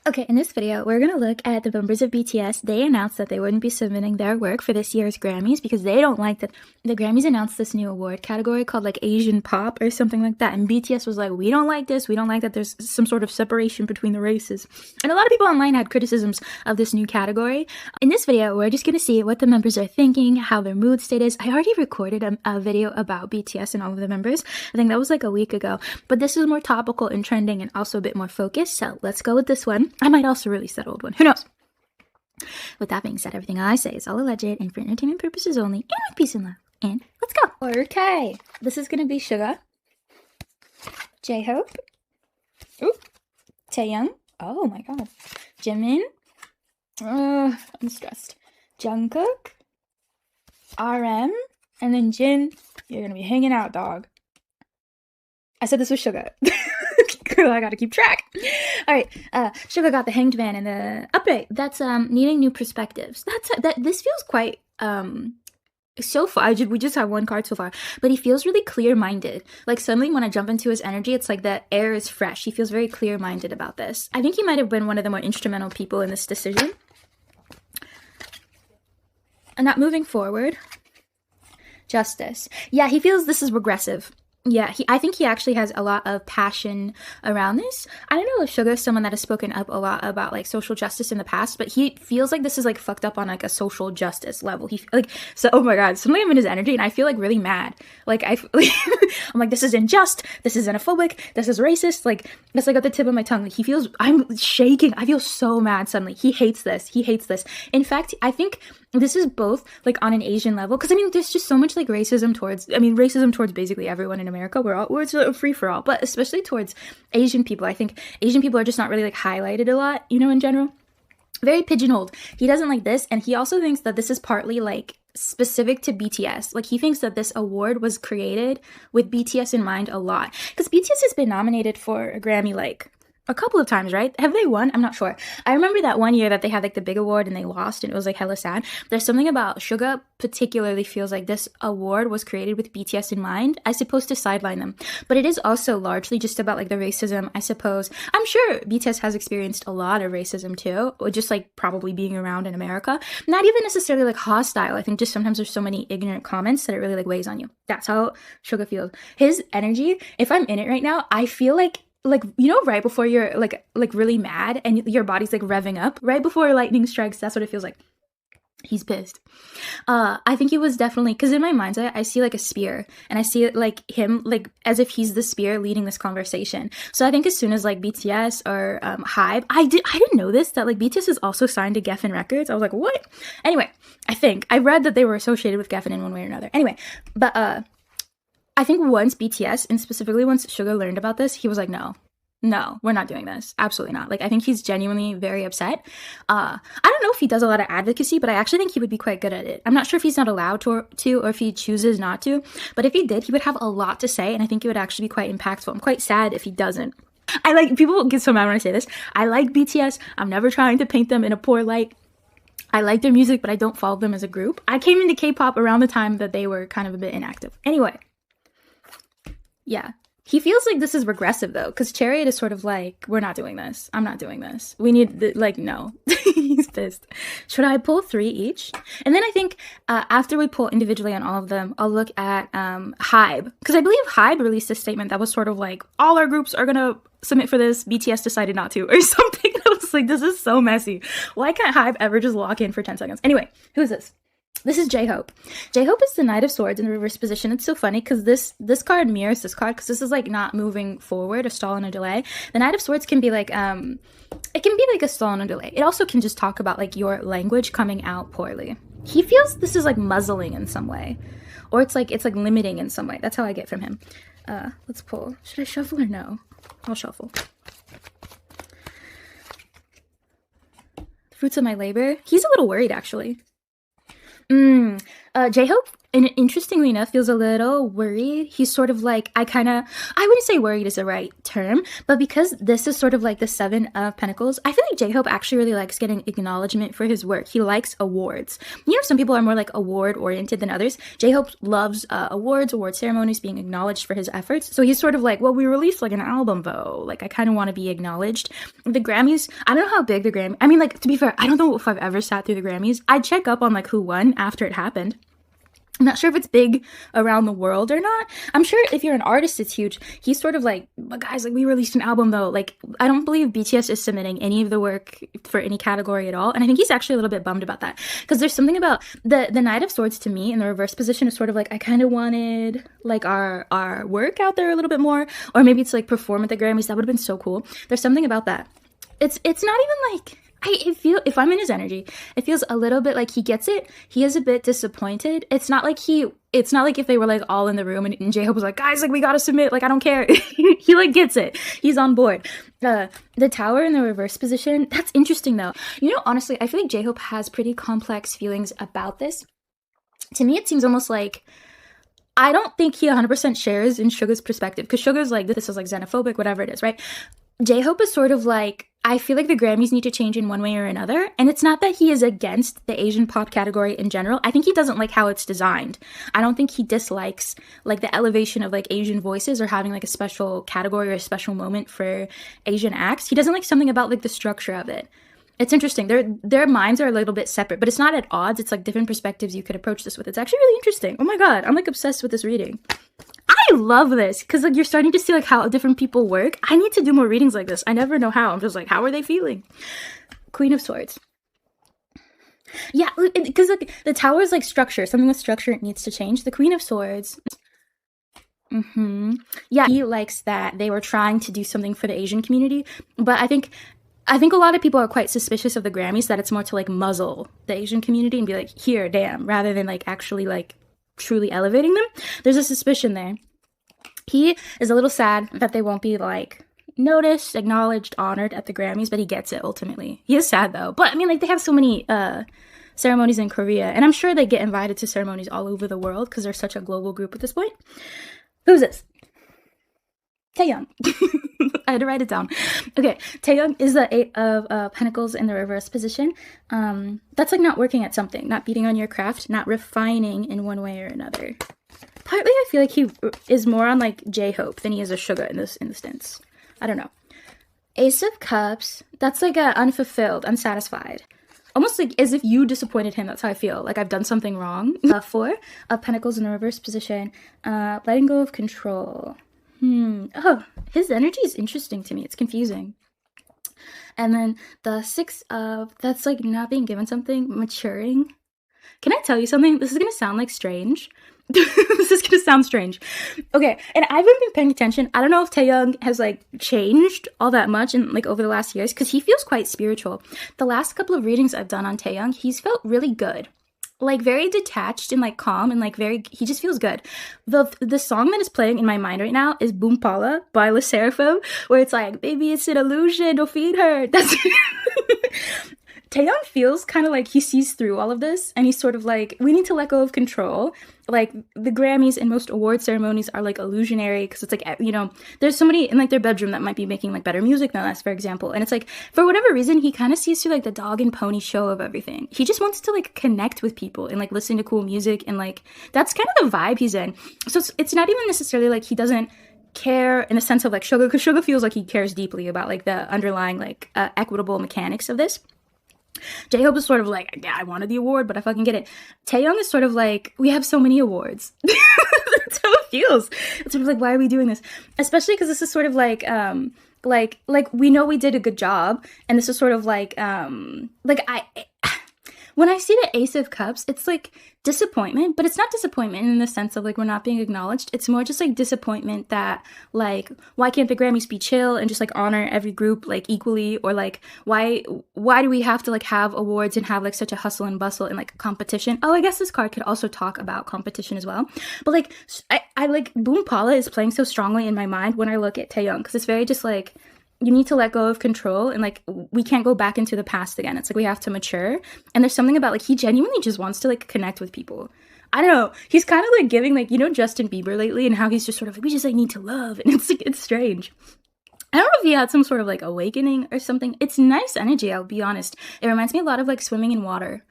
Okay, in this video, we're gonna look at the members of BTS. They announced that they wouldn't be submitting their work for this year's Grammys because they don't like that the Grammys announced this new award category called like Asian Pop or something like that. And BTS was like, we don't like this. We don't like that there's some sort of separation between the races. And a lot of people online had criticisms of this new category. In this video, we're just gonna see what the members are thinking, how their mood state is. I already recorded a video about BTS and all of the members. I think that was like a week ago. But this is more topical and trending and also a bit more focused. So let's go with this one. I might also release that old one. Who knows? With that being said, everything I say is all alleged and for entertainment purposes only, and with peace and love. And let's go. Okay, this is gonna be Suga, J-Hope, Taehyung. Oh my god, Jimin. I'm stressed. Jungkook, RM, and then Jin. You're gonna be hanging out, dog. I said this was Suga. Girl, I gotta keep track. All right, Suga got the hanged man and the upright. That's needing new perspectives. This feels quite so far. We just have one card so far, but he feels really clear-minded. Like suddenly when I jump into his energy, it's like the air is fresh. He feels very clear-minded about this. I think he might have been one of the more instrumental people in this decision. And not moving forward. Justice. Yeah, he feels this is regressive. Yeah, I think he actually has a lot of passion around this. I don't know if Suga is someone that has spoken up a lot about like social justice in the past, but he feels like this is like fucked up on like a social justice level. He like, so oh my god, suddenly I'm in his energy and I feel like really mad. Like I'm like, this is unjust, this is xenophobic, this is racist. Like that's like at the tip of my tongue. Like he feels, I'm shaking. I feel so mad suddenly. He hates this. He hates this. In fact, I think this is both like on an Asian level, because I mean there's just so much like racism towards basically everyone in America. We're a free for all, but especially towards Asian people. I think Asian people are just not really like highlighted a lot, you know, in general. Very pigeonholed. He doesn't like this, and he also thinks that this is partly like specific to BTS. Like he thinks that this award was created with BTS in mind a lot, because BTS has been nominated for a Grammy like a couple of times, right? Have they won? I'm not sure. I remember that one year that they had like the big award and they lost and it was like hella sad. There's something about Suga particularly feels like this award was created with BTS in mind as opposed to sideline them. But it is also largely just about like the racism, I suppose. I'm sure BTS has experienced a lot of racism too, or just like probably being around in America. Not even necessarily like hostile. I think just sometimes there's so many ignorant comments that it really like weighs on you. That's how Suga feels. His energy, if I'm in it right now, I feel like you know, right before you're like really mad and your body's like revving up right before lightning strikes. That's what it feels like. He's pissed. I think he was definitely, because in my mind's eye I see like a spear and I see it like him like as if he's the spear leading this conversation. So I think as soon as like BTS or HYBE, I didn't know this, that like BTS is also signed to Geffen Records. I was like, what? Anyway, I read that they were associated with Geffen in one way or another. Anyway, but I think once BTS, and specifically once Suga learned about this, he was like, no, we're not doing this. Absolutely not. Like, I think he's genuinely very upset. I don't know if he does a lot of advocacy, but I actually think he would be quite good at it. I'm not sure if he's not allowed to or if he chooses not to, but if he did, he would have a lot to say, and I think it would actually be quite impactful. I'm quite sad if he doesn't. People get so mad when I say this. I like BTS. I'm never trying to paint them in a poor light. I like their music, but I don't follow them as a group. I came into K-pop around the time that they were kind of a bit inactive. Anyway. Yeah, he feels like this is regressive though, because Chariot is sort of like, we're not doing this. I'm not doing this. We need, no. He's pissed. Should I pull 3 each? And then I think after we pull individually on all of them, I'll look at HYBE. Because I believe HYBE released a statement that was sort of like, all our groups are going to submit for this. BTS decided not to, or something. I was like, this is so messy. Why can't HYBE ever just lock in for 10 seconds? Anyway, who is this? This is J-Hope. J-Hope is the Knight of Swords in the reverse position. It's so funny because this card mirrors this card, because this is like not moving forward, a stall and a delay. The Knight of Swords can be like, it can be like a stall and a delay. It also can just talk about like your language coming out poorly. He feels this is like muzzling in some way, or it's like limiting in some way. That's how I get from him. Let's pull. Should I shuffle or no? I'll shuffle. The fruits of my labor. He's a little worried actually. J-Hope, and interestingly enough, feels a little worried. He's sort of like, I wouldn't say worried is the right term, but because this is sort of like the Seven of Pentacles, I feel like J-Hope actually really likes getting acknowledgement for his work. He likes awards. You know, some people are more like award-oriented than others. J-Hope loves awards, award ceremonies, being acknowledged for his efforts. So he's sort of like, well, we released like an album though. Like, I kind of want to be acknowledged. The Grammys, I don't know how big the Grammy, I mean, like, to be fair, I don't know if I've ever sat through the Grammys. I check up on like who won after it happened. I'm not sure if it's big around the world or not. I'm sure if you're an artist, it's huge. He's sort of like, but guys, like, we released an album though. Like, I don't believe BTS is submitting any of the work for any category at all. And I think he's actually a little bit bummed about that. Because there's something about the Knight of Swords to me in the reverse position is sort of like, I kind of wanted like our work out there a little bit more. Or maybe it's like perform at the Grammys. That would have been so cool. There's something about that. It's not even like, I feel, if I'm in his energy, it feels a little bit like he gets it. He is a bit disappointed. It's not like if they were like all in the room and J-Hope was like, guys, like, we gotta submit, like, I don't care. He like gets it. He's on board. The Tower in the reverse position, that's interesting though. You know, honestly, I feel like J-Hope has pretty complex feelings about this. To me, it seems almost like, I don't think he 100% shares in Suga's perspective, because Suga's like, this is like xenophobic, whatever it is, right? J-Hope is sort of like, I feel like the Grammys need to change in one way or another. And it's not that he is against the Asian pop category in general. I think he doesn't like how it's designed. I don't think he dislikes like the elevation of like Asian voices or having like a special category or a special moment for Asian acts. He doesn't like something about like the structure of it. It's interesting. Their minds are a little bit separate, but it's not at odds. It's like different perspectives you could approach this with. It's actually really interesting. Oh my God, I'm like obsessed with this reading. I love this because like you're starting to see like how different people work. I need to do more readings like this. I never know how. I'm just like, how are they feeling? Queen of Swords. Yeah, because like the Tower is like structure. Something with structure needs to change. The Queen of Swords. Yeah, he likes that they were trying to do something for the Asian community, but I think a lot of people are quite suspicious of the Grammys, that it's more to like muzzle the Asian community and be like, here, damn, rather than like actually like truly elevating them. There's a suspicion there. He is a little sad that they won't be like noticed, acknowledged, honored at the Grammys, but he gets it ultimately. He is sad though. But I mean, like, they have so many ceremonies in Korea, and I'm sure they get invited to ceremonies all over the world because they're such a global group at this point. Who's this? Taehyung. I had to write it down. Okay, Taehyung is the Eight of Pentacles in the reverse position. That's like not working at something, not beating on your craft, not refining in one way or another. Partly, I feel like he is more on like J-Hope than he is a Suga in this instance. I don't know. Ace of Cups, that's like a unfulfilled, unsatisfied. Almost like as if you disappointed him. That's how I feel. Like I've done something wrong. Four of Pentacles in the reverse position. Letting go of control. Oh, his energy is interesting to me. It's confusing. And then the Six of, that's like not being given something, maturing. Can I tell you something? This is going to sound like strange. This is going to sound strange. Okay, and I haven't been paying attention. I don't know if Taehyung has like changed all that much in like over the last years, because he feels quite spiritual. The last couple of readings I've done on Taehyung, he's felt really good. Like very detached and like calm and like very, he just feels good. The song that is playing in my mind right now is Boom Pala by Le Seraphim, where it's like, baby, it's an illusion, don't feed her. That's Taehyung feels kind of like he sees through all of this, and he's sort of like, we need to let go of control. Like the Grammys and most award ceremonies are like illusionary, because it's like, you know, there's somebody in like their bedroom that might be making like better music than us, for example, and it's like, for whatever reason, he kind of sees through like the dog and pony show of everything. He just wants to like connect with people and like listen to cool music, and like that's kind of the vibe he's in. So it's not even necessarily like he doesn't care in the sense of like Suga, because Suga feels like he cares deeply about like the underlying like equitable mechanics of this. J-Hope is sort of like, yeah, I wanted the award, but I fucking get it. Taehyung is sort of like, we have so many awards. That's how it feels. It's sort of like, why are we doing this? Especially because this is sort of like we know we did a good job, and this is sort of like when I see the Ace of Cups, it's like disappointment, but it's not disappointment in the sense of like we're not being acknowledged. It's more just like disappointment that like, why can't the Grammys be chill and just like honor every group like equally, or like why do we have to like have awards and have like such a hustle and bustle and like competition? Oh, I guess this card could also talk about competition as well. But like I like Boom Pala is playing so strongly in my mind when I look at Taehyung, because it's very just like, you need to let go of control, and like we can't go back into the past again. It's like we have to mature, and there's something about like he genuinely just wants to like connect with people. I don't know. He's kind of like giving like, you know, Justin Bieber lately and how he's just sort of like, we just like need to love. And it's like, it's strange. I don't know if he had some sort of like awakening or something. It's nice energy, I'll be honest. It reminds me a lot of like swimming in water.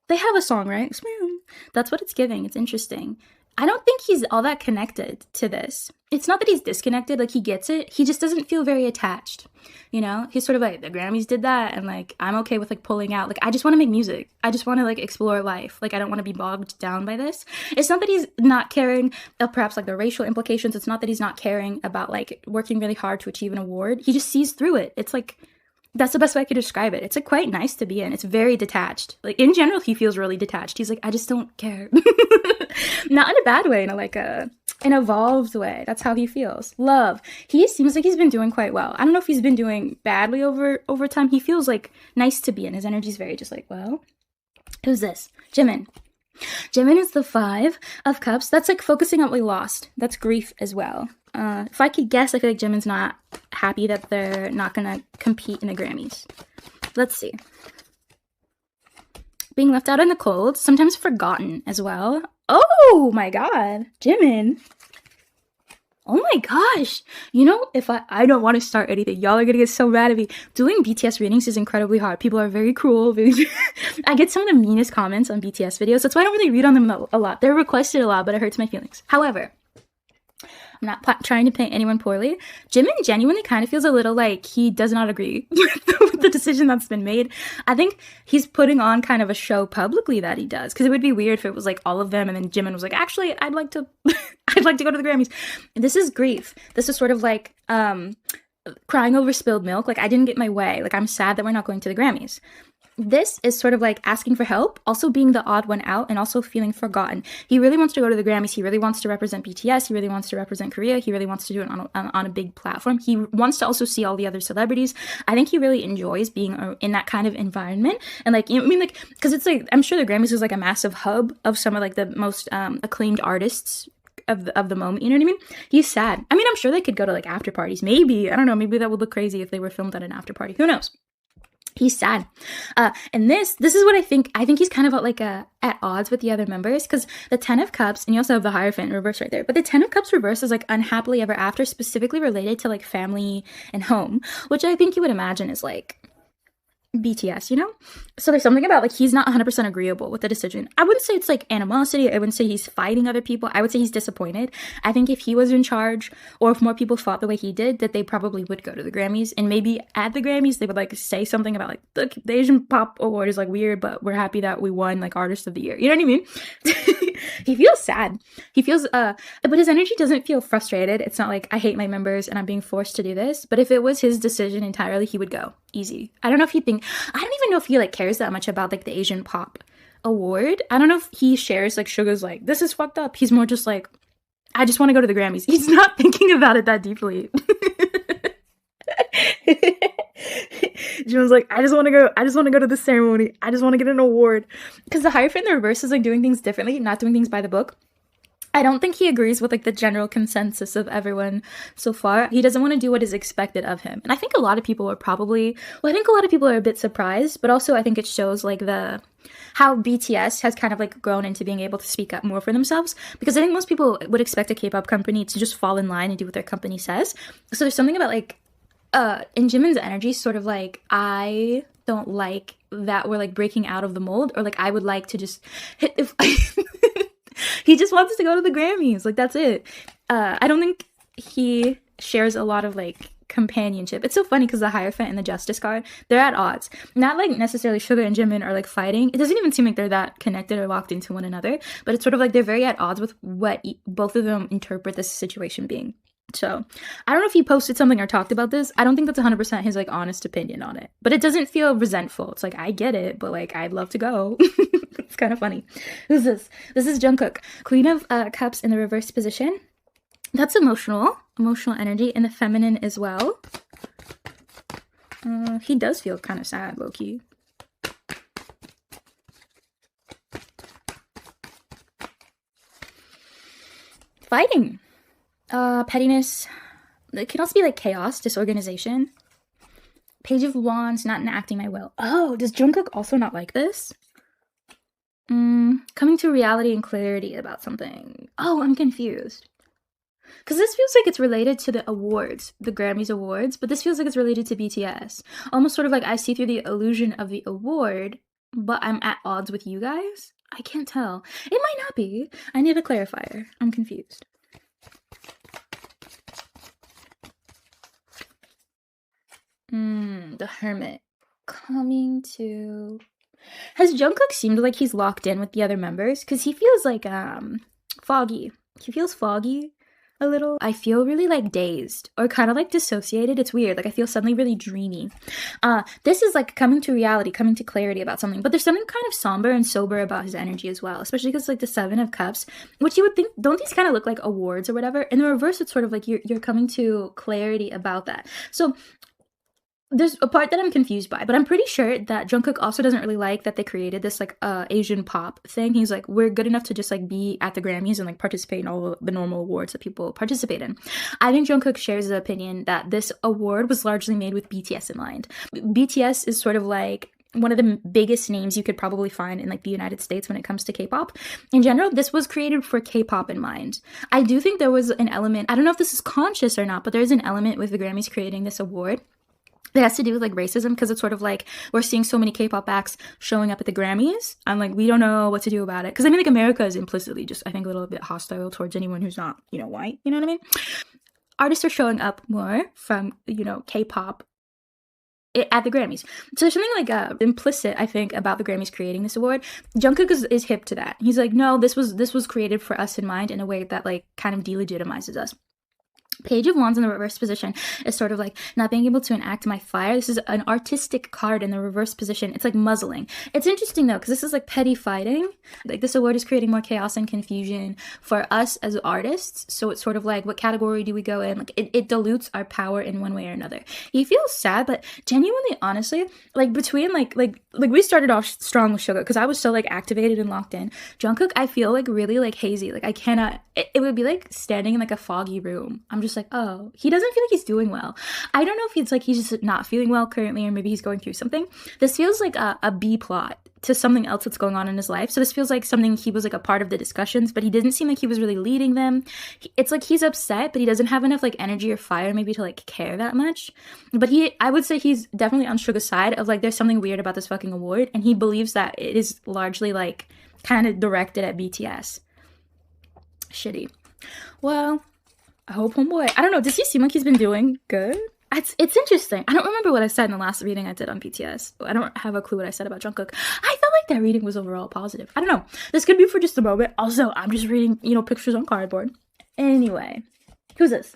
They have a song, right? Swim. That's what it's giving. It's interesting. I don't think he's all that connected to this. It's not that he's disconnected, like he gets it. He just doesn't feel very attached. You know? He's sort of like, the Grammys did that, and like, I'm okay with like pulling out. Like, I just want to make music. I just want to like explore life. Like, I don't want to be bogged down by this. It's not that he's not caring of perhaps like the racial implications. It's not that he's not caring about like working really hard to achieve an award. He just sees through it. It's like, that's the best way I could describe it. It's like quite nice to be in. It's very detached. Like in general, he feels really detached. He's like, I just don't care. Not in a bad way, in a like an evolved way. That's how he feels. Love. He seems like he's been doing quite well. I don't know if he's been doing badly over time. He feels like nice to be in. His energy's very just like, well, who's this? Jimin. Jimin is the 5 of Cups. That's like focusing on what we lost. That's grief as well. If I could guess, I feel like Jimin's not happy that they're not gonna compete in the Grammys. Let's see. Being left out in the cold, sometimes forgotten as well. Oh my god, Jimin. Oh my gosh. You know, if I don't want to start anything. Y'all are gonna get so mad at me. Doing BTS readings is incredibly hard. People are very cruel. I get some of the meanest comments on BTS videos. That's why I don't really read on them a lot. They're requested a lot, but it hurts my feelings. However, I'm not trying to paint anyone poorly. Jimin genuinely kind of feels a little like he does not agree with the decision that's been made. I think he's putting on kind of a show publicly that he does, because it would be weird if it was like all of them and then Jimin was like, actually, I'd like to go to the Grammys. This is grief. This is sort of like crying over spilled milk. Like, I didn't get my way. Like, I'm sad that we're not going to the Grammys. This is sort of like asking for help, also being the odd one out, and also feeling forgotten. He really wants to go to the Grammys. He really wants to represent BTS. He really wants to represent Korea. He really wants to do it on a big platform. He wants to also see all the other celebrities. I think he really enjoys being in that kind of environment. And like, you know, I mean, like, because it's like, I'm sure the Grammys is like a massive hub of some of like the most acclaimed artists of the moment, you know what I mean? He's sad. I mean, I'm sure they could go to like after parties. Maybe, I don't know, maybe that would look crazy if they were filmed at an after party. Who knows? He's sad. And this is what I think he's kind of like at odds with the other members, because the 10 of Cups, and you also have the Hierophant reverse right there, but the 10 of Cups reverse is like unhappily ever after, specifically related to like family and home, which I think you would imagine is like BTS, you know? So there's something about like he's not 100% agreeable with the decision. I wouldn't say it's like animosity. I wouldn't say he's fighting other people. I would say he's disappointed. I think if he was in charge, or if more people fought the way he did, that they probably would go to the Grammys, and maybe at the Grammys they would like say something about like the Asian Pop Award is like weird, but we're happy that we won like Artist of the Year. You know what I mean? He feels sad. He feels but his energy doesn't feel frustrated. It's not like I hate my members and I'm being forced to do this. But if it was his decision entirely, he would go easy. I don't know if I don't even know if he like cares that much about like the Asian Pop Award. I don't know if he shares like Suga's like, this is fucked up. He's more just like, I just want to go to the Grammys. He's not thinking about it that deeply. Jimin's like, I just want to go to the ceremony. I just want to get an award. Because the Hierophant in the reverse is like doing things differently, not doing things by the book. I don't think he agrees with like the general consensus of everyone so far. He doesn't want to do what is expected of him. And I think a lot of people are a bit surprised, but also I think it shows like how BTS has kind of like grown into being able to speak up more for themselves, because I think most people would expect a K-pop company to just fall in line and do what their company says. So there's something about like in Jimin's energy, sort of like, I don't like that we're like breaking out of the mold, or like I would like to just he just wants to go to the Grammys. Like, that's it. I don't think he shares a lot of like companionship. It's so funny because the Hierophant and the Justice card, they're at odds. Not like necessarily Suga and Jimin are like fighting. It doesn't even seem like they're that connected or locked into one another, but it's sort of like they're very at odds with what both of them interpret this situation being. So I don't know if he posted something or talked about this. I don't think that's 100% his like honest opinion on it, but it doesn't feel resentful. It's like, I get it, but like, I'd love to go. It's kind of funny. Who's this? This is Jungkook, Queen of Cups in the reverse position. That's emotional energy, and the feminine as well. He does feel kind of sad, low-key. Fighting. Pettiness. It can also be like chaos, disorganization. Page of Wands, not enacting my will. Oh, does Jungkook also not like this? Coming to reality and clarity about something. Oh, I'm confused. Because this feels like it's related to the awards, the Grammys awards, but this feels like it's related to BTS. Almost sort of like I see through the illusion of the award, but I'm at odds with you guys? I can't tell. It might not be. I need a clarifier. I'm confused. The Hermit. Coming to... Has Jungkook seemed like he's locked in with the other members? Because he feels like, foggy. He feels foggy a little. I feel really like dazed or kind of like dissociated. It's weird. Like I feel suddenly really dreamy. This is like coming to reality, coming to clarity about something. But there's something kind of somber and sober about his energy as well, especially because like the Seven of Cups, which you would think, don't these kind of look like awards or whatever? In the reverse, it's sort of like you're coming to clarity about that. So there's a part that I'm confused by, but I'm pretty sure that Jungkook also doesn't really like that they created this like Asian pop thing. He's like, we're good enough to just like be at the Grammys and like participate in all the normal awards that people participate in. I think Jungkook shares the opinion that this award was largely made with BTS in mind. BTS is sort of like one of the biggest names you could probably find in like the United States when it comes to K-pop. In general, this was created for K-pop in mind. I do think there was an element, I don't know if this is conscious or not, but there's an element with the Grammys creating this award it has to do with like racism, because it's sort of like we're seeing so many K-pop acts showing up at the Grammys. I'm like, we don't know what to do about it, because I mean like America is implicitly just I think a little bit hostile towards anyone who's not, you know, white, you know what I mean? Artists are showing up more from, you know, K-pop at the Grammys. So there's something like implicit, I think, about the Grammys creating this award. Jungkook is hip to that. He's like, no, this was created for us in mind in a way that like kind of delegitimizes us. Page of Wands in the reverse position is sort of like not being able to enact my fire. This is an artistic card in the reverse position. It's like muzzling. It's interesting though, because this is like petty fighting. Like this award is creating more chaos and confusion for us as artists. So it's sort of like, what category do we go in? Like it dilutes our power in one way or another. He feels sad, but genuinely, honestly, like between like we started off strong with Suga because I was so like activated and locked in. Jungkook, I feel like really like hazy. Like I cannot. It would be like standing in like a foggy room. I'm just like, oh, he doesn't feel like he's doing well. I don't know if it's like he's just not feeling well currently, or maybe he's going through something. This feels like a B plot to something else that's going on in his life. So this feels like something he was like a part of the discussions, but he didn't seem like he was really leading them. It's like he's upset, but he doesn't have enough like energy or fire maybe to like care that much. But I would say he's definitely on Suga's side of like there's something weird about this fucking award, and he believes that it is largely like kind of directed at BTS. Shitty. Well, I hope homeboy, I don't know, does he seem like he's been doing good? It's interesting. I don't remember what I said in the last reading I did on BTS. I don't have a clue what I said about Jungkook. I felt like that reading was overall positive. I don't know. This could be for just a moment. Also, I'm just reading, you know, pictures on cardboard. Anyway, who's this?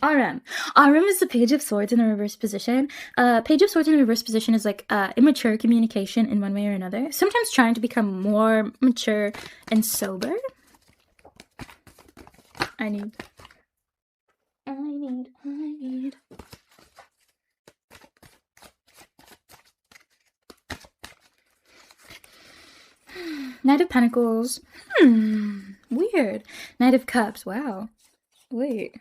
RM. RM is the Page of Swords in the reverse position. Page of Swords in the reverse position is like immature communication in one way or another. Sometimes trying to become more mature and sober. I need. Knight of Pentacles. Weird. Knight of Cups. Wow. Wait.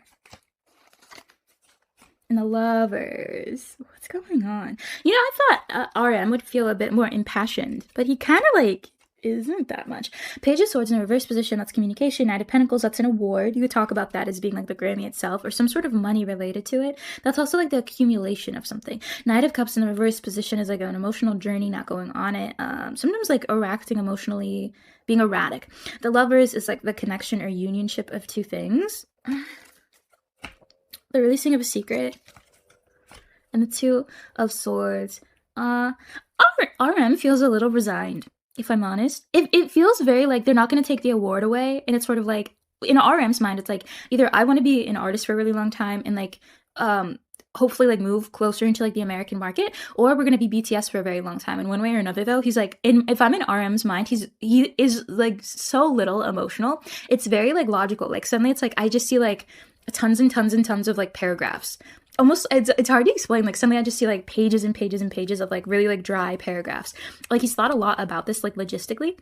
And the Lovers. What's going on? You know, I thought RM would feel a bit more impassioned, but he kind of like isn't that much. Page of Swords in a reverse position, that's communication. Knight of Pentacles, that's an award. You could talk about that as being like the Grammy itself or some sort of money related to it. That's also like the accumulation of something. Knight of Cups in the reverse position is like an emotional journey, not going on it. Sometimes like acting emotionally, being erratic. The Lovers is like the connection or unionship of two things. The releasing of a secret. And the Two of Swords. RM feels a little resigned, if I'm honest. It feels very like they're not going to take the award away, and it's sort of like, in RM's mind, it's like, either I want to be an artist for a really long time and like hopefully like move closer into like the American market, or we're going to be BTS for a very long time. And one way or another though, he's like, if I'm in RM's mind, he is like so little emotional. It's very like logical. Like suddenly it's like I just see like tons and tons and tons of like paragraphs. Almost, it's hard to explain. Like suddenly I just see like pages and pages and pages of like really like dry paragraphs. Like he's thought a lot about this like logistically.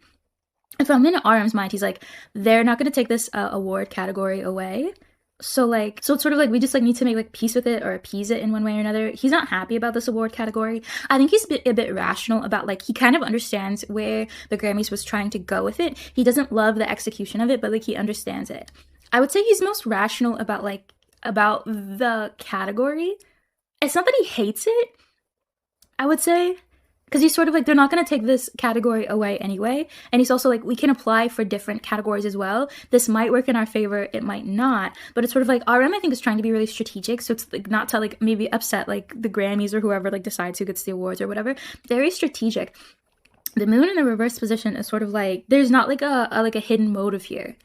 If I'm in RM's mind, he's like, they're not going to take this award category away. So so it's sort of like we just like need to make like peace with it or appease it in one way or another. He's not happy about this award category. I think he's a bit rational about like he kind of understands where the Grammys was trying to go with it. He doesn't love the execution of it, but like he understands it. I would say he's most rational about the category. It's not that he hates it, I would say, because he's sort of like, they're not going to take this category away anyway. And he's also like, we can apply for different categories as well. This might work in our favor, it might not. But it's sort of like, RM, I think, is trying to be really strategic. So it's like not to like maybe upset like the Grammys or whoever like decides who gets the awards or whatever. Very strategic. The moon in the reverse position is sort of like, there's not like a hidden motive here.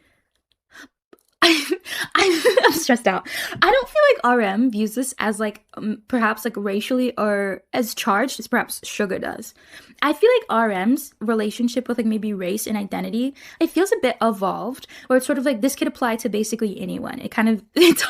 I'm stressed out. I don't feel like RM views this as like perhaps like racially or as charged as perhaps Suga does. I feel like RM's relationship with like maybe race and identity, it feels a bit evolved, where it's sort of like this could apply to basically anyone. It kind of it's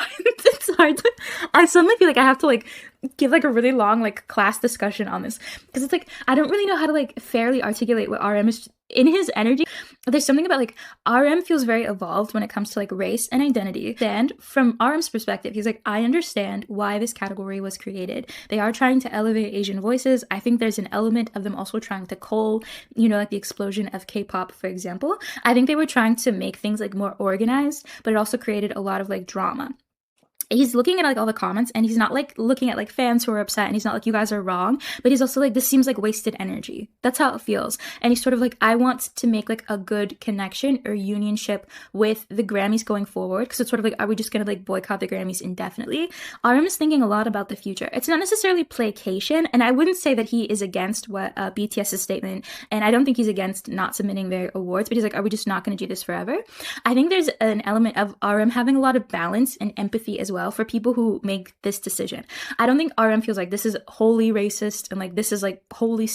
hard to, I suddenly feel like I have to like give like a really long like class discussion on this, because it's like I don't really know how to like fairly articulate what RM is in his energy. There's something about like RM feels very evolved when it comes to like race and identity. And from RM's perspective, he's like, I understand why this category was created. They are trying to elevate Asian voices. I think there's an element of them also trying to cull, you know, like the explosion of K-pop, for example. I think they were trying to make things like more organized, but it also created a lot of like drama. He's looking at like all the comments, and he's not like looking at like fans who are upset, and he's not like, you guys are wrong, but he's also like, this seems like wasted energy. That's how it feels. And he's sort of like, I want to make like a good connection or unionship with the Grammys going forward, because it's sort of like, are we just gonna like boycott the Grammys indefinitely? RM is thinking a lot about the future. It's not necessarily placation, and I wouldn't say that he is against what BTS's statement, and I don't think he's against not submitting their awards, but he's like, are we just not gonna do this forever? I think there's an element of RM having a lot of balance and empathy as well for people who make this decision. I don't think RM feels like this is wholly racist and like this is like wholly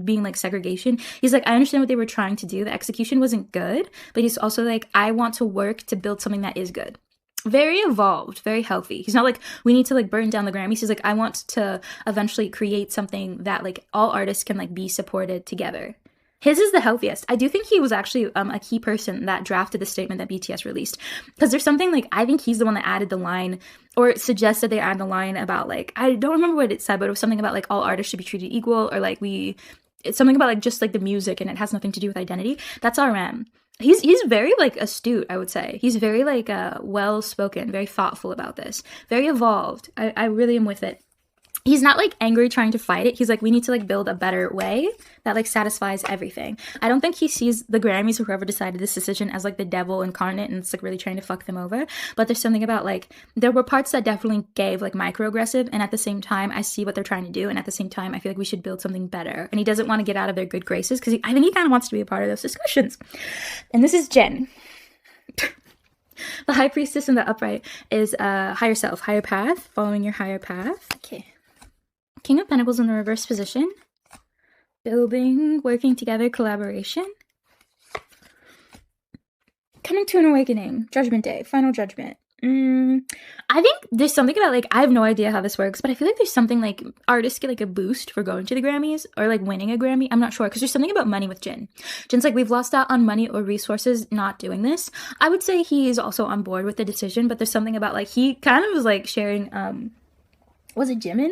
being like segregation. He's like, I understand what they were trying to do. The execution wasn't good, but he's also like, I want to work to build something that is good. Very evolved, very healthy. He's not like, we need to like burn down the Grammys. He's like, I want to eventually create something that like all artists can like be supported together. His is the healthiest. I do think he was actually a key person that drafted the statement that BTS released. Because there's something like, I think he's the one that added the line, or suggested they add the line about like, I don't remember what it said, but it was something about like all artists should be treated equal, or like it's something about like just like the music and it has nothing to do with identity. That's RM. He's very like astute, I would say. He's very like well-spoken, very thoughtful about this, very evolved. I really am with it. He's not like angry trying to fight it. He's like, we need to like build a better way that like satisfies everything. I don't think he sees the Grammys or whoever decided this decision as like the devil incarnate and it's like really trying to fuck them over. But there's something about like, there were parts that definitely gave like microaggressive, and at the same time I see what they're trying to do, and at the same time I feel like we should build something better. And he doesn't want to get out of their good graces, because I think he kind of wants to be a part of those discussions. And this is Jin. The High Priestess in the upright is higher self, higher path, following your higher path. Okay. King of Pentacles in the reverse position. Building, working together, collaboration. Coming to an awakening. Judgment Day. Final judgment. I think there's something about like, I have no idea how this works, but I feel like there's something like artists get like a boost for going to the Grammys or like winning a Grammy. I'm not sure, because there's something about money with Jin. Jin's like, we've lost out on money or resources not doing this. I would say he is also on board with the decision, but there's something about like, he kind of was like sharing was it Jimin?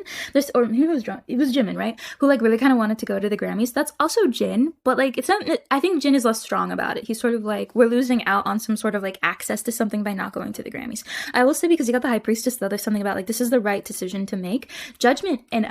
Or who was drunk? It was Jimin, right? Who like really kind of wanted to go to the Grammys. That's also Jin, but like it's not. I think Jin is less strong about it. He's sort of like, we're losing out on some sort of like access to something by not going to the Grammys. I will say, because he got the High Priestess, though, there's something about like, this is the right decision to make. Judgment and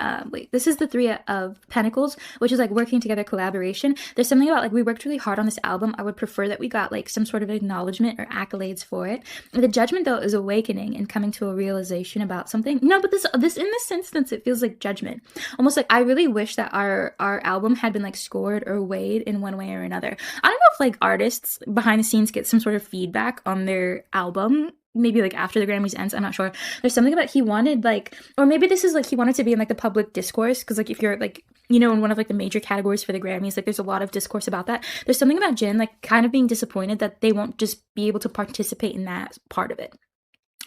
this is the Three of Pentacles, which is like working together, collaboration. There's something about like, we worked really hard on this album. I would prefer that we got like some sort of acknowledgement or accolades for it. The Judgment, though, is awakening and coming to a realization about something. No, but this in this instance, it feels like judgment. Almost like, I really wish that our album had been like scored or weighed in one way or another. I don't know if like artists behind the scenes get some sort of feedback on their album, maybe like after the Grammys ends. I'm not sure. There's something about he wanted like, or maybe this is like he wanted to be in like the public discourse, because like if you're like, you know, in one of like the major categories for the Grammys, like there's a lot of discourse about that. There's something about Jin like kind of being disappointed that they won't just be able to participate in that part of it.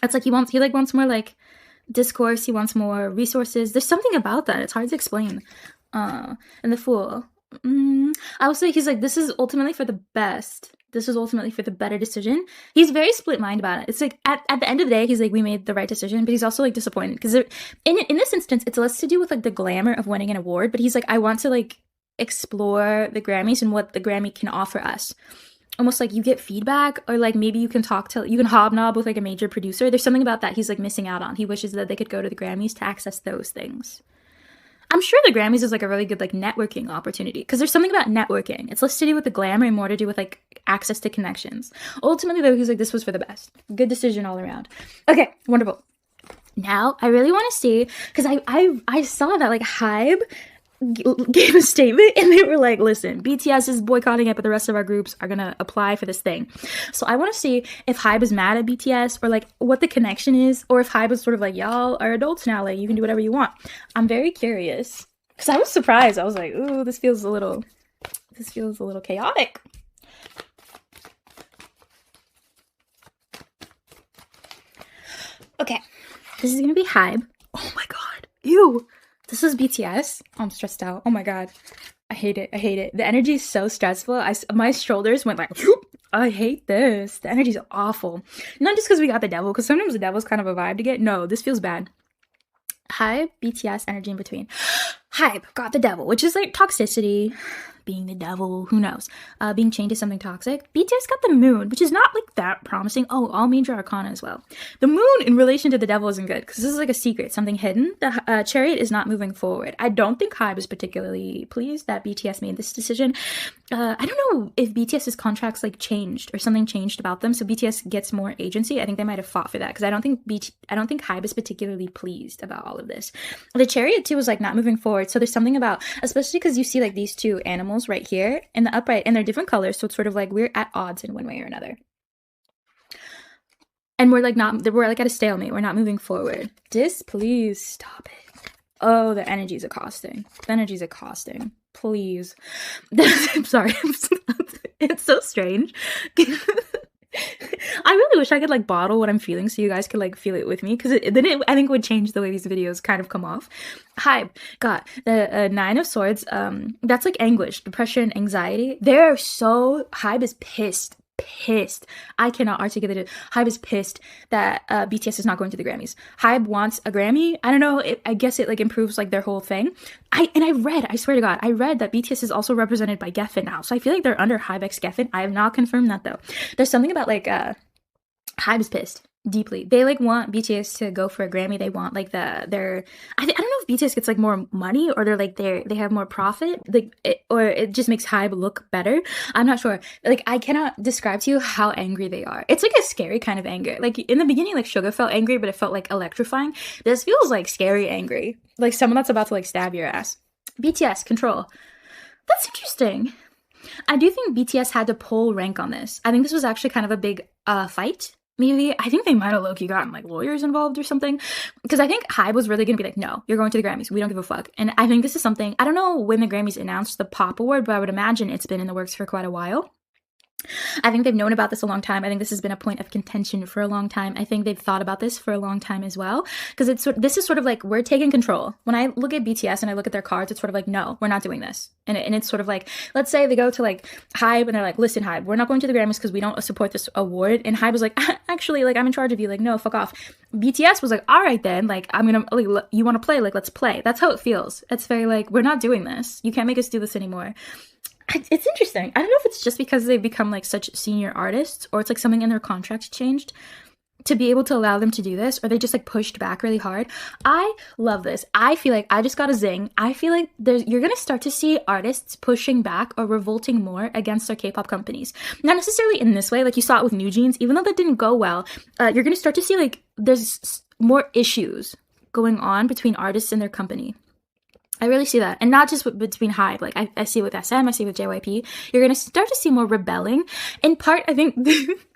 It's like he wants more like discourse, he wants more resources. There's something about that, it's hard to explain. And the Fool, I will say he's like, this is ultimately for the best. this was ultimately for the better decision. He's very split mind about it. It's like at the end of the day, he's like, we made the right decision, but he's also like disappointed because in this instance, it's less to do with like the glamour of winning an award, but he's like, I want to like explore the Grammys and what the Grammy can offer us. Almost like you get feedback, or like maybe you can hobnob with like a major producer. There's something about that he's like missing out on. He wishes that they could go to the Grammys to access those things. I'm sure the Grammys is like a really good like networking opportunity, because there's something about networking. It's less to do with the glamour and more to do with like access to connections. Ultimately though, he's like, this was for the best. Good decision all around. Okay, wonderful. Now I really want to see, because I saw that like HYBE gave a statement and they were like, listen, BTS is boycotting it, but the rest of our groups are gonna apply for this thing. So I want to see if HYBE is mad at BTS, or like what the connection is, or if HYBE is sort of like, y'all are adults now, like you can do whatever you want. I'm very curious, because I was surprised. I was like, ooh, this feels a little chaotic. Okay, this is gonna be HYBE. Oh my god, ew. This is BTS. I'm stressed out. Oh my god. I hate it. I hate it. The energy is so stressful. My shoulders went like, whoop. I hate this. The energy is awful. Not just because we got the devil, because sometimes the devil's kind of a vibe to get. No, this feels bad. HYBE, BTS, energy in between. HYBE got the devil, which is like toxicity, being the devil, who knows, being chained to something toxic. BTS got the moon, which is not like that promising. Oh, all major arcana as well. The moon in relation to the devil isn't good, because this is like a secret, something hidden. The chariot is not moving forward. I don't think HYBE is particularly pleased that BTS made this decision. I don't know if BTS's contracts like changed or something changed about them, so BTS gets more agency. I think they might have fought for that, because I don't think HYBE is particularly pleased about all of this. The chariot too was like not moving forward, so there's something about, especially because you see like these two animals right here in the upright, and they're different colors, so it's sort of like we're at odds in one way or another, and we're like at a stalemate. We're not moving forward. Please stop it. Oh, the energy's accosting. Please. I'm sorry. It's so strange. I really wish I could like bottle what I'm feeling so you guys could like feel it with me, because then it I think would change the way these videos kind of come off. HYBE got the 9 of Swords. That's like anguish, depression, anxiety. HYBE is pissed. I cannot articulate it. HYBE is pissed that BTS is not going to the Grammys. HYBE wants a Grammy. I don't know. I guess it like improves like their whole thing. I swear to God, I read that BTS is also represented by Geffen now. So I feel like they're under HYBE x Geffen. I have not confirmed that though. There's something about like HYBE is pissed deeply. They like want BTS to go for a Grammy. They want like I don't know if BTS gets like more money, or they have more profit, or it just makes HYBE look better. I'm not sure. Like I cannot describe to you how angry they are. It's like a scary kind of anger. Like in the beginning, like Suga felt angry, but it felt like electrifying. This feels like scary angry, like someone that's about to like stab your ass. BTS control. That's interesting. I do think BTS had to pull rank on this. I think this was actually kind of a big fight. Maybe, I think they might have low-key gotten like lawyers involved or something, because I think HYBE was really gonna be like, no, you're going to the Grammys, we don't give a fuck. And I think this is something, I don't know when the Grammys announced the pop award, but I would imagine it's been in the works for quite a while. I think they've known about this a long time. I think this has been a point of contention for a long time. I think they've thought about this for a long time as well, because this is sort of like, we're taking control. When I look at BTS and I look at their cards, it's sort of like, no, we're not doing this. And it's sort of like, let's say they go to like HYBE and they're like, listen, HYBE, we're not going to the Grammys because we don't support this award. And HYBE was like, actually, like I'm in charge of you. Like, no, fuck off. BTS was like, all right then, like I'm gonna, like, you want to play? Like, let's play. That's how it feels. It's very like, we're not doing this. You can't make us do this anymore. It's interesting. I don't know if it's just because they've become like such senior artists, or it's like something in their contracts changed to be able to allow them to do this, or they just like pushed back really hard. I love this. I feel like I just got a zing. I feel like you're gonna start to see artists pushing back or revolting more against their K-pop companies. Not necessarily in this way, like you saw it with New Jeans, even though that didn't go well. You're gonna start to see like there's more issues going on between artists and their company. I really see that. And not just between HYBE. Like, I see it with SM, I see it with JYP. You're going to start to see more rebelling. In part, I think,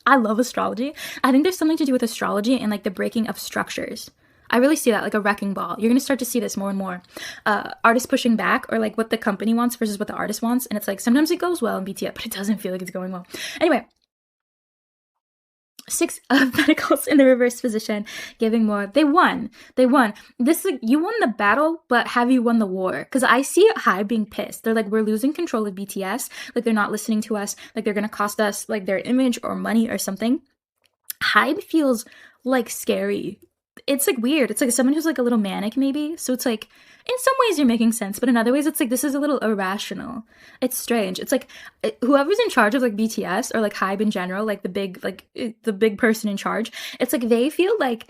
I love astrology. I think there's something to do with astrology and, like, the breaking of structures. I really see that, like a wrecking ball. You're going to start to see this more and more. Artists pushing back, or, like, what the company wants versus what the artist wants. And it's like, sometimes it goes well in BTS, but it doesn't feel like it's going well. Anyway. 6 of Pentacles in the reverse position, giving more. They won. This, like, you won the battle, but have you won the war? Because I see HYBE being pissed. They're like, we're losing control of BTS. Like, they're not listening to us. Like, they're gonna cost us like their image or money or something. HYBE feels like scary. It's like weird. It's like someone who's like a little manic maybe. So it's like, in some ways you're making sense, but in other ways it's like, this is a little irrational. It's strange. It's like whoever's in charge of like BTS or like HYBE in general, like the big person in charge, it's like they feel like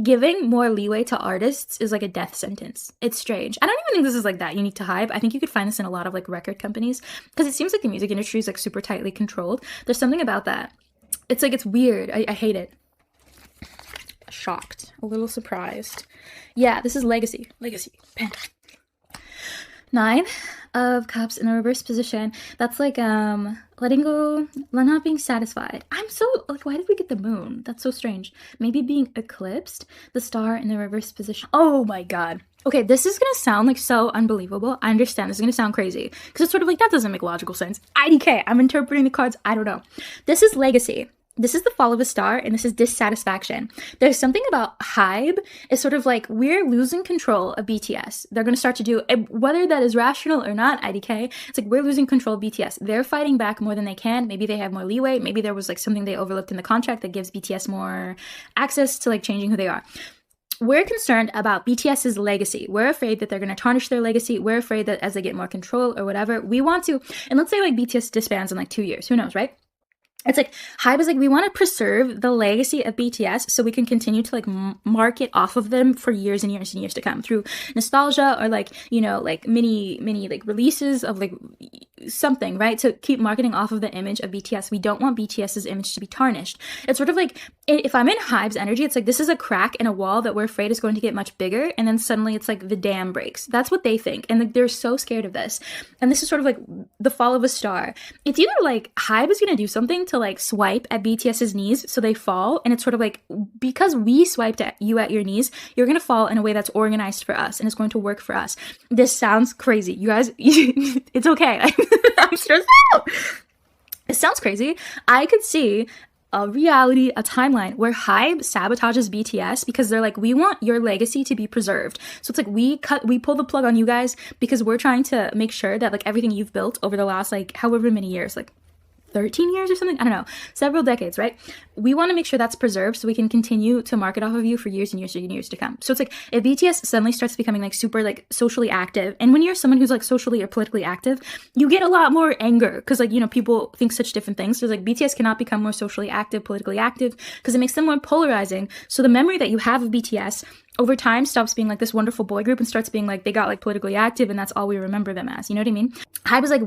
giving more leeway to artists is like a death sentence. It's strange. I don't even think this is like that unique to HYBE. I think you could find this in a lot of like record companies, because it seems like the music industry is like super tightly controlled. There's something about that. It's like, it's weird. I hate it. Shocked, a little surprised. Yeah, this is legacy. Pen. 9 of Cups in the reverse position. That's like letting go, not being satisfied. I'm so like, why did we get the moon? That's so strange. Maybe being eclipsed. The star in the reverse position. Oh my god. Okay, this is gonna sound like so unbelievable. I understand this is gonna sound crazy, because it's sort of like, that doesn't make logical sense. IDK, I'm interpreting the cards. I don't know. This is legacy. This is the fall of a star, and this is dissatisfaction. There's something about HYBE is sort of like, we're losing control of BTS. They're going to start to do, whether that is rational or not, IDK, it's like, we're losing control of BTS. They're fighting back more than they can. Maybe they have more leeway. Maybe there was like something they overlooked in the contract that gives BTS more access to like changing who they are. We're concerned about BTS's legacy. We're afraid that they're going to tarnish their legacy. We're afraid that as they get more control or whatever, we want to, and let's say like BTS disbands in like 2 years. Who knows, right? It's like, HYBE is like, we want to preserve the legacy of BTS so we can continue to like market off of them for years and years and years to come through nostalgia, or like, you know, like mini like releases of like something, right? To keep marketing off of the image of BTS. We don't want BTS's image to be tarnished. It's sort of like, if I'm in HYBE's energy, it's like, this is a crack in a wall that we're afraid is going to get much bigger, and then suddenly it's like the dam breaks. That's what they think, and like, they're so scared of this. And this is sort of like the fall of a star. It's either like HYBE is going to do something to like swipe at BTS's knees so they fall, and it's sort of like, because we swiped at you at your knees, you're gonna fall in a way that's organized for us and it's going to work for us. This sounds crazy, you guys. It's okay. I'm stressed out. It sounds crazy. I could see a reality, a timeline where HYBE sabotages BTS because they're like, we want your legacy to be preserved. So it's like, we pull the plug on you guys because we're trying to make sure that like everything you've built over the last like however many years, like 13 years or something, I don't know, several decades, right? We want to make sure that's preserved so we can continue to market off of you for years and years and years to come. So it's like, if BTS suddenly starts becoming like super like socially active, and when you're someone who's like socially or politically active, you get a lot more anger because like, you know, people think such different things. So like, BTS cannot become more socially active, politically active, because it makes them more polarizing. So the memory that you have of BTS over time stops being like this wonderful boy group and starts being like, they got like politically active and that's all we remember them as. You know what I mean? HYBE was like,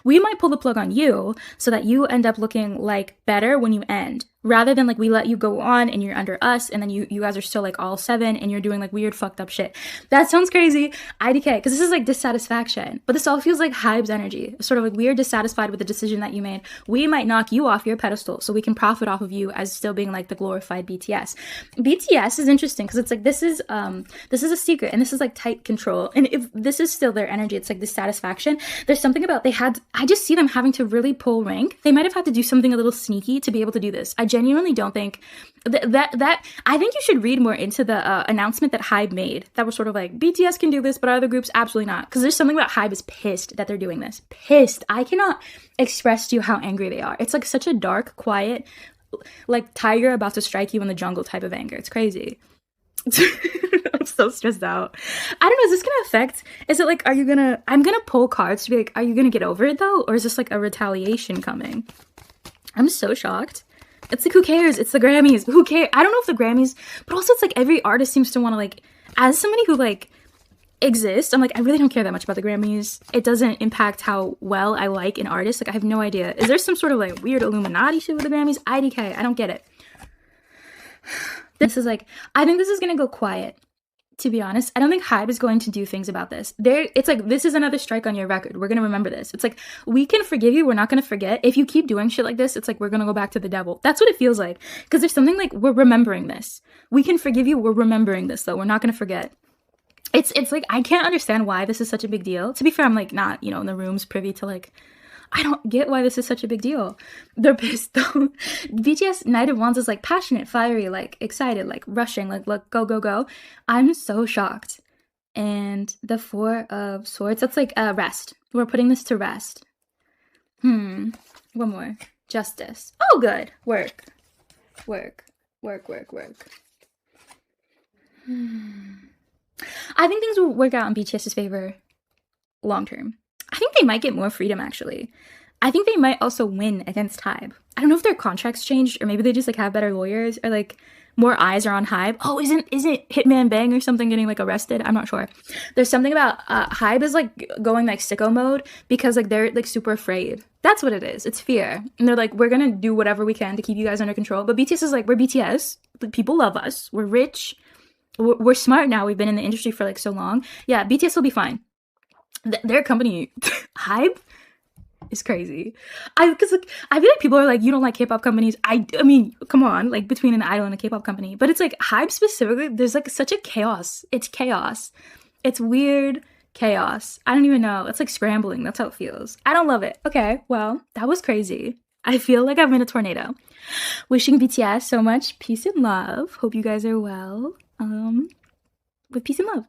we might pull the plug on you so that you end up looking like better when you end, rather than like, we let you go on and you're under us and then you guys are still like all 7 and you're doing like weird fucked up shit. That sounds crazy. IDK, because this is like dissatisfaction, but this all feels like HYBE's energy, sort of like, we're dissatisfied with the decision that you made. We might knock you off your pedestal so we can profit off of you as still being like the glorified BTS. BTS is interesting because it's like, this is a secret and this is like tight control, and if this is still their energy, it's like dissatisfaction. There's something about I just see them having to really pull rank. They might have had to do something a little sneaky to be able to do this. I genuinely don't think that I think you should read more into the announcement that HYBE made that was sort of like, BTS can do this but other groups absolutely not, because there's something about HYBE is pissed that they're doing this. Pissed. I cannot express to you how angry they are. It's like such a dark, quiet, like tiger about to strike you in the jungle type of anger. It's crazy. I'm so stressed out. I don't know, is this gonna affect, is it like, I'm gonna pull cards to be like, are you gonna get over it though, or is this like a retaliation coming? I'm so shocked. It's like, who cares? It's the Grammys. Who cares? I don't know if the Grammys, but also it's like, every artist seems to want to like, as somebody who like exists, I'm like, I really don't care that much about the Grammys. It doesn't impact how well I like an artist. Like, I have no idea. Is there some sort of like weird Illuminati shit with the Grammys? IDK, I don't get it. This is like, I think this is gonna go quiet, to be honest. I don't think HYBE is going to do things about this. It's like, this is another strike on your record. We're gonna remember this. It's like, we can forgive you, we're not gonna forget. If you keep doing shit like this, it's like, we're gonna go back to the devil. That's what it feels like. Because there's something like, we're remembering this. We can forgive you, we're remembering this though. We're not gonna forget. It's like, I can't understand why this is such a big deal. To be fair, I'm like not, you know, in the rooms privy to like I don't get why this is such a big deal. They're pissed though. BTS Knight of Wands is like passionate, fiery, like excited, like rushing, like go, go, go. I'm so shocked. And the Four of Swords, that's like rest. We're putting this to rest. One more. Justice. Oh, good. Work. Work. Work, work, work. I think things will work out in BTS's favor long term. I think they might get more freedom, actually. I think they might also win against HYBE. I don't know if their contracts changed, or maybe they just like have better lawyers, or like more eyes are on HYBE. Oh, isn't Hitman Bang or something getting like arrested? I'm not sure. There's something about HYBE is like going like sicko mode because like they're like super afraid. That's what it is. It's fear. And they're like, we're gonna do whatever we can to keep you guys under control. But BTS is like, we're BTS. People love us. We're rich. We're smart now. We've been in the industry for like so long. Yeah, BTS will be fine. Their company, HYBE, is crazy. Because like, I feel like people are like, you don't like K-pop companies. I mean, come on, like between an idol and a K-pop company. But it's like HYBE specifically, there's like such a chaos. It's chaos. It's weird chaos. I don't even know. It's like scrambling. That's how it feels. I don't love it. Okay, well, that was crazy. I feel like I'm in a tornado. Wishing BTS so much peace and love. Hope you guys are well. With peace and love.